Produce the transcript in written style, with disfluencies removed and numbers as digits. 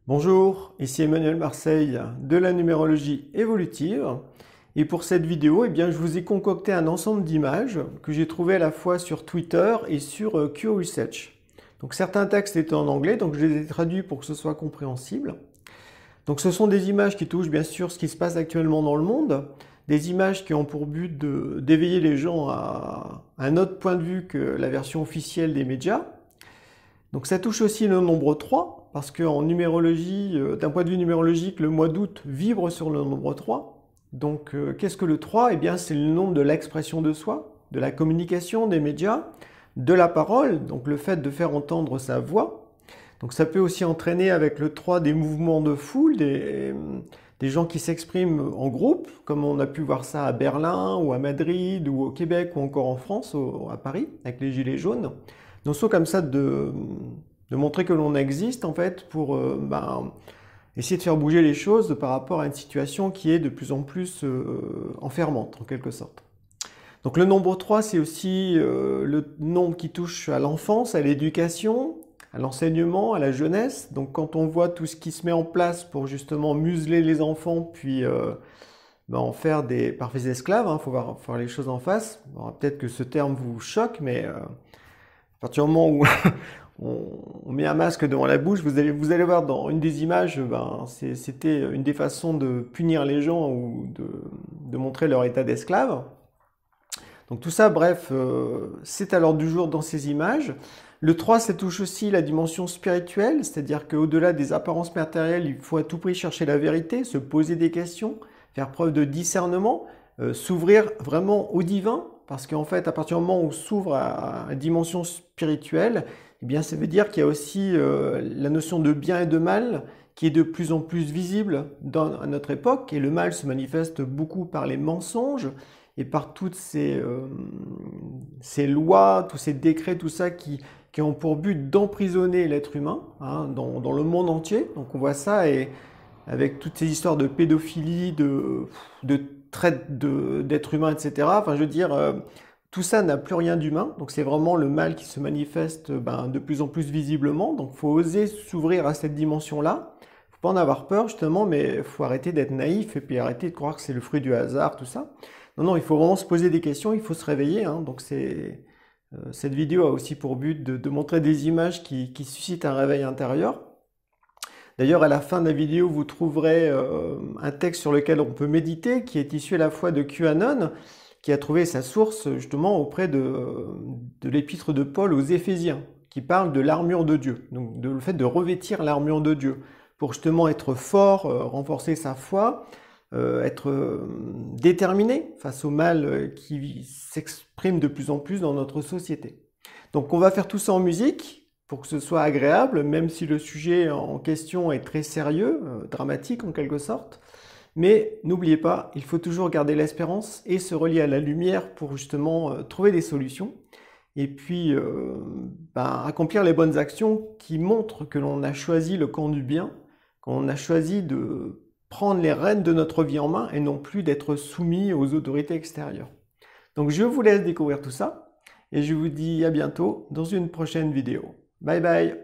Bonjour, ici Emmanuel Marseille de la numérologie évolutive. Et pour cette vidéo, je vous ai concocté un ensemble d'images que j'ai trouvé à la fois sur Twitter et sur QResearch. Donc certains textes étaient en anglais, donc je les ai traduits pour que ce soit compréhensible. Donc ce sont des images qui touchent bien sûr ce qui se passe actuellement dans le monde, des images qui ont pour but d'éveiller les gens à un autre point de vue que la version officielle des médias. Donc ça touche aussi le nombre 3, parce qu'en numérologie, d'un point de vue numérologique, le mois d'août vibre sur le nombre 3. Donc qu'est-ce que le 3? Eh bien c'est le nombre de l'expression de soi, de la communication, des médias, de la parole, donc le fait de faire entendre sa voix. Donc ça peut aussi entraîner avec le 3 des mouvements de foule, des gens qui s'expriment en groupe, comme on a pu voir ça à Berlin, ou à Madrid, ou au Québec, ou encore en France, à Paris, avec les Gilets jaunes. Notion comme ça de montrer que l'on existe en fait pour essayer de faire bouger les choses par rapport à une situation qui est de plus en plus enfermante en quelque sorte. Donc le nombre 3 c'est aussi le nombre qui touche à l'enfance, à l'éducation, à l'enseignement, à la jeunesse. Donc quand on voit tout ce qui se met en place pour justement museler les enfants puis en faire des parfaits esclaves, faut voir les choses en face. Bon, peut-être que ce terme vous choque, mais à partir du moment où on met un masque devant la bouche, vous allez voir dans une des images, c'était une des façons de punir les gens ou de montrer leur état d'esclave. Donc tout ça, bref, c'est à l'ordre du jour dans ces images. Le 3, ça touche aussi la dimension spirituelle, c'est-à-dire qu'au-delà des apparences matérielles, il faut à tout prix chercher la vérité, se poser des questions, faire preuve de discernement, s'ouvrir vraiment au divin. Parce qu'en fait, à partir du moment où on s'ouvre à une dimension spirituelle, eh bien, ça veut dire qu'il y a aussi la notion de bien et de mal qui est de plus en plus visible à notre époque. Et le mal se manifeste beaucoup par les mensonges et par toutes ces lois, tous ces décrets, tout ça qui ont pour but d'emprisonner l'être humain dans le monde entier. Donc on voit ça et avec toutes ces histoires de pédophilie, de traite d'êtres humains, etc. Enfin, je veux dire, tout ça n'a plus rien d'humain. Donc, c'est vraiment le mal qui se manifeste de plus en plus visiblement. Donc, il faut oser s'ouvrir à cette dimension-là. Il ne faut pas en avoir peur, justement, mais il faut arrêter d'être naïf et puis arrêter de croire que c'est le fruit du hasard, tout ça. Non, non, il faut vraiment se poser des questions, il faut se réveiller. Donc, cette vidéo a aussi pour but de montrer des images qui suscitent un réveil intérieur. D'ailleurs, à la fin de la vidéo, vous trouverez un texte sur lequel on peut méditer, qui est issu à la fois de QAnon, qui a trouvé sa source justement auprès de l'épître de Paul aux Éphésiens, qui parle de l'armure de Dieu, donc le fait de revêtir l'armure de Dieu, pour justement être fort, renforcer sa foi, être déterminé face au mal qui s'exprime de plus en plus dans notre société. Donc on va faire tout ça en musique, pour que ce soit agréable, même si le sujet en question est très sérieux, dramatique en quelque sorte. Mais n'oubliez pas, il faut toujours garder l'espérance et se relier à la lumière pour justement trouver des solutions. Et puis accomplir les bonnes actions qui montrent que l'on a choisi le camp du bien, qu'on a choisi de prendre les rênes de notre vie en main et non plus d'être soumis aux autorités extérieures. Donc je vous laisse découvrir tout ça et je vous dis à bientôt dans une prochaine vidéo. Bye bye!